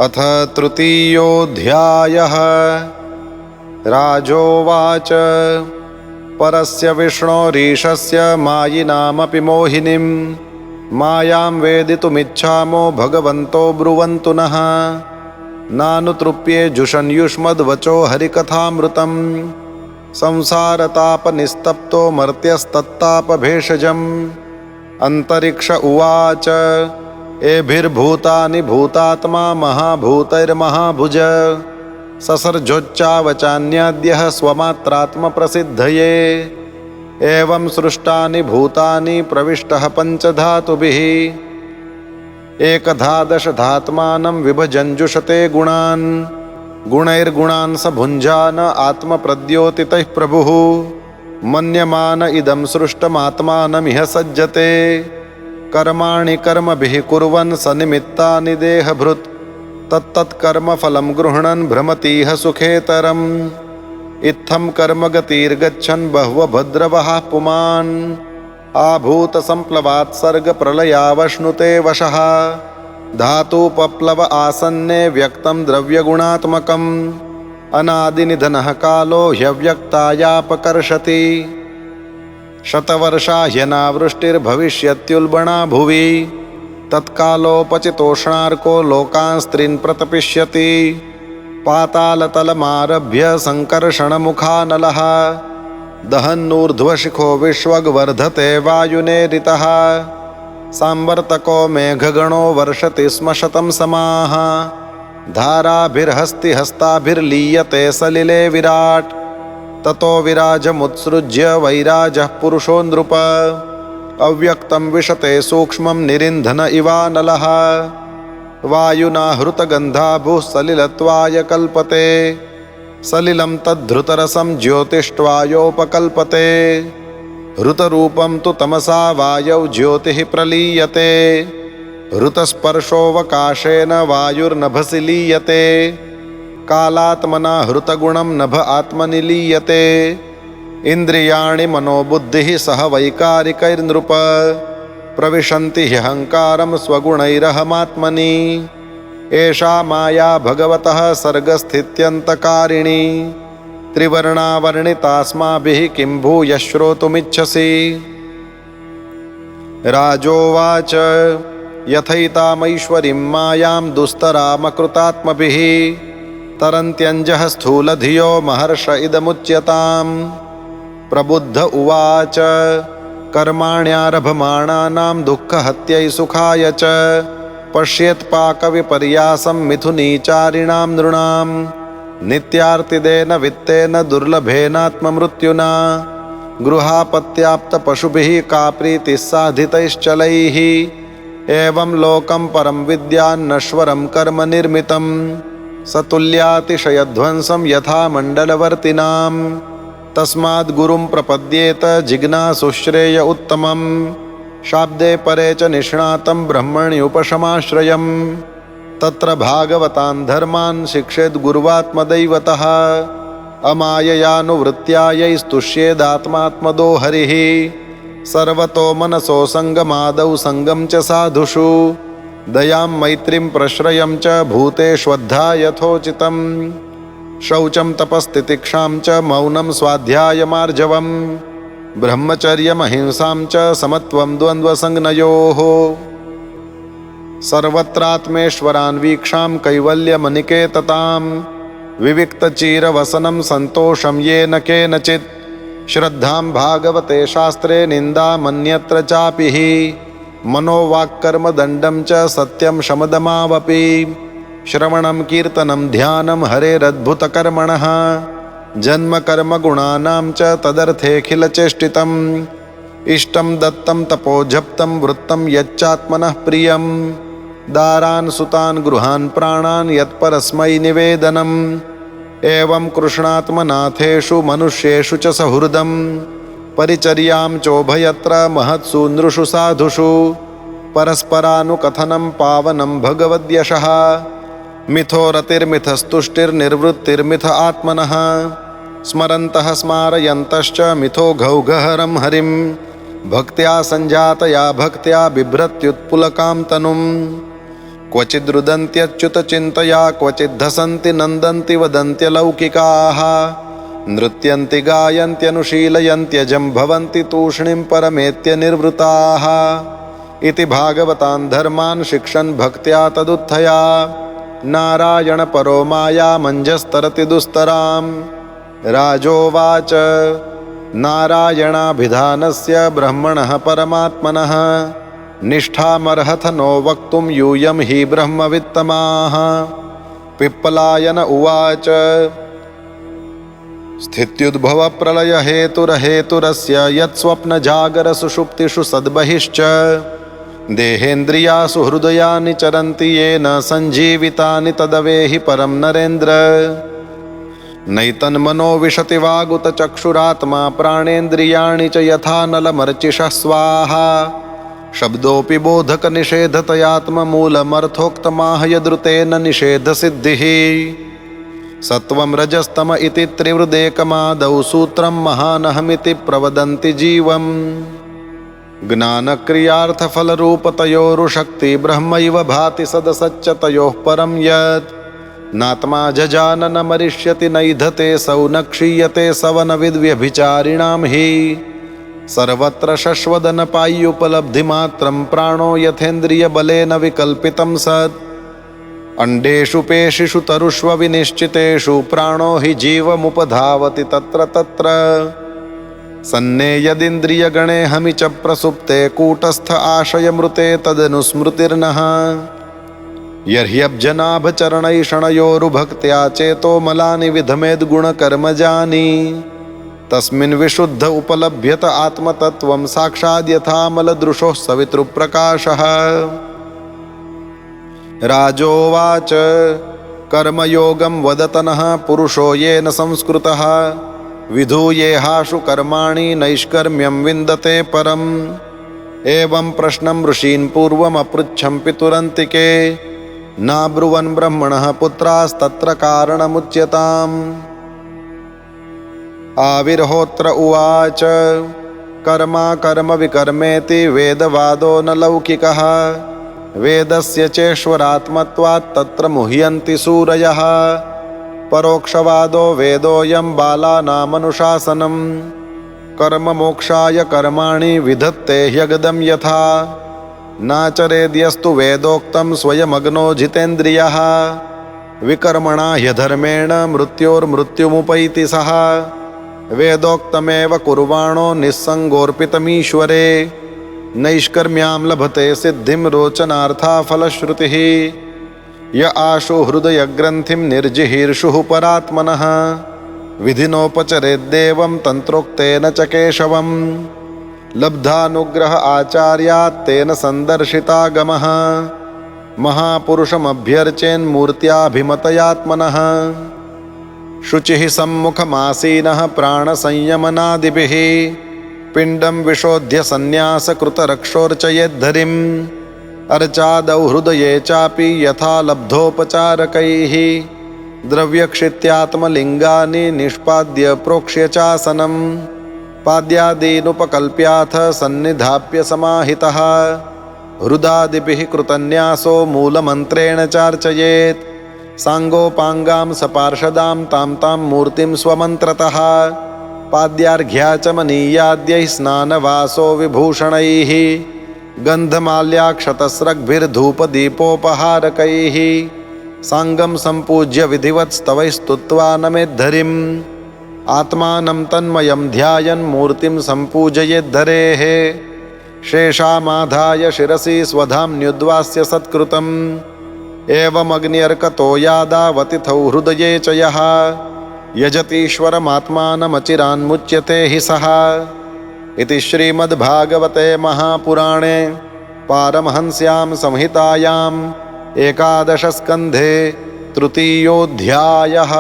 अथ तृतीयोऽध्यायः। राजोवाच परस्य विष्णोरीशस्य मायिनामपि मोहिनीं मायां वेदितुमिच्छामो भगवन्तो ब्रुवन्तु नः। नानुतृप्ये जुषन्युष्मद्वचो हरिकथामृतं संसारतापनिस्तप्तो मर्त्यस्तत्तापभेषजम्। अन्तरिक्ष उवाच एभिर्भूतानि भूतात्मा महाभूतैर्महाभुज ससर्जोच्चावचान्याद्यः स्वमात्रात्मप्रसिद्धये। एवं सृष्टानि भूतानि प्रविष्टः पञ्चधातुभिः एकदधादशधात्मानं विभजञ्जुषते गुणान्। गुणैर्गुणान् स भुञ्जान आत्मप्रद्योतितैः प्रभुः। मन्यमान इदं सृष्टमात्मानमिह सज्जते। कर्माणि कर्मभिः कुर्वन् सनिमित्तानि देहभृत् तत्तत्कर्मफलं गृह्णन् भ्रमतीह सुखेतरम्। इत्थं कर्मगतिर्गच्छन् बहवो भद्रवः पुमान्। आभूतसम्प्लवात्सर्गप्रलयावश्नुते वशः धातुपप्लव आसन्ने व्यक्तं द्रव्यगुणात्मकम्। अनादिनिधनः कालो ह्यव्यक्तायापकर्षति। शतवर्षा ह्यनावृष्टिर्भविष्यत्युल्बणा भुवि तत्कालोपचितोष्णार्को लोकान् स्त्रीन् प्रतपिष्यति। पातालतलमारभ्य सङ्कर्षणमुखानलः दहन्नूर्ध्वशिखो विश्वग्वर्धते वायुनेरितः। सांवर्तको मेघगणो वर्षति स्म शतं समाः धाराभिर्हस्तिहस्ताभिर्लीयते सलिले विराट्। ततो विराजमुत्सृज्य वैराजः पुरुषो नृप अव्यक्तं विशते सूक्ष्मं निरिन्धन इवानलः। वायुना हृतगन्धाभुः सलिलत्वाय कल्पते सलिलं तद्धृतरसं ज्योतिष्ट्वायोपकल्पते। हृतरूपं तु तमसा वायौ ज्योतिः प्रलीयते। हृतस्पर्शोऽवकाशेन वायुर्नभसि लीयते। कालात्मना हृतगुणं नभ आत्मनि लीयते। इन्द्रियाणि मनोबुद्धिः सह वैकारिकैर्नृप प्रविशन्ति ह्यहङ्कारं स्वगुणैरहमात्मनि। एषा माया भगवतः सर्गस्थित्यन्तकारिणी त्रिवर्णा वर्णितास्माभिः किं भूयः श्रोतुमिच्छसि। राजोवाच यथैतामैश्वरीं मायां दुस्तरामकृतात्मभिः तरन्त्यञ्जः स्थूलधियो महर्ष इदमुच्यताम्। प्रबुद्ध उवाच कर्माण्यारभमाणानां दुःखहत्यै सुखाय च पश्येत्पाकविपर्यासं मिथुनीचारिणां नृणां। नित्यार्तिदेन वित्तेन दुर्लभेनात्ममृत्युना गृहापत्याप्तपशुभिः का प्रीतिः साधितैश्चलैः। एवं लोकं परं विद्यान्नश्वरं कर्म निर्मितं सतुल्यातिशयध्वंसं यथा मण्डलवर्तिनाम्। तस्माद् गुरुं प्रपद्येत जिज्ञासुश्रेय उत्तमम्। शाब्दे परे च निष्णातं ब्रह्मण्युपशमाश्रयम्। तत्र भागवतान् धर्मान् शिक्षेद् गुरुवात्मदैवतः। अमाययानुवृत्त्या यैस्तुष्येदात्मात्मदो हरिः। सर्वतो मनसो सङ्गमादौ सङ्गं च साधुषु। दयां मैत्रीं प्रश्रयं च भूतेष्वद्धा यथोचितम्। शौचं तपस्तितिक्षां च मौनं स्वाध्यायमार्जवम्। ब्रह्मचर्यमहिंसां च समत्वं द्वन्द्वसंज्ञयोः। सर्वत्रात्मेश्वरान्वीक्षां कैवल्यमनिकेततां। विविक्तचिरवसनं सन्तोषं येन केनचित्। श्रद्धां भागवते शास्त्रे निन्दामन्यत्र चापि हि। मनोवाक्कर्मदण्डं च सत्यं शमदमावपि। श्रवणं कीर्तनं ध्यानं हरेरद्भुतकर्मणः। जन्मकर्मगुणानां च तदर्थेऽखिलचेष्टितम्। इष्टं दत्तं तपोजप्तं वृत्तं यच्चात्मनः प्रियम्। दारान् सुतान् गृहान् प्राणान् यत्परस्मै निवेदनम्। एवं कृष्णात्मनाथेषु मनुष्येषु च सहृदम्। परिचर्यां चोभयत्र महत्सु नृषु साधुषु। परस्परानुकथनं पावनं भगवद्यशः। मिथो रतिर्मिथस्तुष्टिर्निर्वृत्तिर्मिथ आत्मनः। स्मरन्तः स्मारयन्तश्च मिथो घौघहरं हरिं। भक्त्या सञ्जातया भक्त्या बिभ्रत्युत्पुलकां तनुम्। क्वचिद्रुदन्त्यच्युतचिन्तया क्वचिद्धसन्ति नन्दन्ति वदन्त्यलौकिकाः नृत्यन्ति गायन्त्यनुशीलयन्त्यजं भवन्ति तूष्णीं परमेत्य निर्वृताः इति भागवतान् धर्मान् शिक्षन् भक्त्या तदुत्थया नारायणपरो मायामञ्जस्तरति दुस्तरां राजोवाच नारायणाभिधानस्य ब्रह्मणः परमात्मनः निष्ठामर्हथ नो वक्तुं यूयं हि ब्रह्मवित्तमाः पिप्पलायन उवाच स्थित्युद्भवप्रलयहेतुरहेतुरस्य यत्स्वप्नजागरसुषुप्तिषु सद्बहिश्च देहेन्द्रियासु हृदयानि चरन्ति येन सञ्जीवितानि तदवेहि परं नरेन्द्र नैतन्मनो विशति वागुतचक्षुरात्मा प्राणेन्द्रियाणि च यथा नलमर्चिषः स्वाहा शब्दोऽपि बोधकनिषेधतयात्ममूलमर्थोक्तमाह यदृतेन निषेधसिद्धिः सत्वं रजस्तम इति त्रिवृदेकमादौ सूत्रं महानहमिति प्रवदन्ति जीवम् ज्ञानक्रियार्थफलरूपतयोरुशक्ति ब्रह्मैव भाति सदसच्च तयोः परं यत् नात्मा जजानन मरिष्यति नैधते सौ न क्षीयते सवनविद्व्यभिचारिणां हि सर्वत्र शश्वदनपाय्युपलब्धिमात्रं प्राणो यथेन्द्रियबलेन विकल्पितं सत् अण्डेषु पेशिषु तरुष्व विनिश्चितेषु प्राणो हि जीवमुपधावति तत्र तत्र सन्ने यदिन्द्रियगणे हमि च प्रसुप्ते कूटस्थ आशयमृते तदनुस्मृतिर्नः यर्ह्यब्जनाभचरणैषणयोरुभक्त्या चेतो मलानि विधमेद्गुणकर्मजानि तस्मिन् विशुद्ध उपलभ्यत आत्मतत्त्वं साक्षाद्यथामलदृशोः सवितृप्रकाशः राजोवाच कर्मयोगं वदतनः पुरुषो येन संस्कृतः विधूयेहाशु कर्माणि नैष्कर्म्यं विन्दते परम् एवं प्रश्नं ऋषीन् पूर्वमपृच्छं पितुरन्तिके नाब्रुवन् ब्रह्मणः पुत्रास्तत्र कारणमुच्यताम् आविर्होत्र उवाच कर्मा कर्म विकर्मेति वेदवादो न लौकिकः वेदस्य चेश्वरात्मत्वात् तत्र मुह्यन्ति सूरयः परोक्षवादो वेदोऽयं बालानामनुशासनं कर्म मोक्षाय कर्माणि विधत्ते ह्यगदं यथा नाचरेद्यस्तु वेदोक्तं स्वयमग्नो जितेन्द्रियः विकर्मणा ह्यधर्मेण मृत्योर्मृत्युमुपैति सः वेदोक्तमेव कुर्वाणो निस्सङ्गोऽर्पितमीश्वरे नैष्कर्म्यां लभते सिद्धिं रोचनार्था फलश्रुतिः य आशु हृदयग्रन्थिं निर्जिहीर्षुः परात्मनः विधिनोपचरेद्देवं तन्त्रोक्तेन च केशवम् लब्धानुग्रह आचार्यात् तेन सन्दर्शितागमः महापुरुषमभ्यर्चेन्मूर्त्याभिमतयात्मनः शुचिः सम्मुखमासीनः प्राणसंयमनादिभिः पिण्डं विशोध्य सन्न्यासकृतरक्षोर्चयेद्धरिम् अर्चादौ हृदये चापि यथा लब्धोपचारकैः द्रव्यक्षित्यात्मलिङ्गानि निष्पाद्य प्रोक्ष्य चासनं पाद्यादीनुपकल्प्याथ सन्निधाप्य समाहितः हृदादिभिः कृतन्यासो मूलमन्त्रेण चार्चयेत् साङ्गोपाङ्गां सपार्षदां तां मूर्तिं स्वमन्त्रतः पाद्यार्घ्याचमनीयाद्यैः स्नानवासो विभूषणैः गन्धमाल्याक्षतस्रग्भिर्धूपदीपोपहारकैः साङ्गं सम्पूज्य विधिवत् स्तवैः स्तुत्वा नमेद्धरिम् आत्मानं तन्मयं ध्यायन् मूर्तिं सम्पूजयेद्धरेः शेषामाधाय शिरसि स्वधाम्न्युद्वास्य सत्कृतम् एवमग्न्यर्कतो यादावतिथौ हृदये च यः यजतीश्वरमात्मानमचिरान्मुच्यते हि सः इति श्रीमद्भागवते महापुराणे पारमहंस्यां संहितायाम् 11 स्कन्धे तृतीयोऽध्यायः।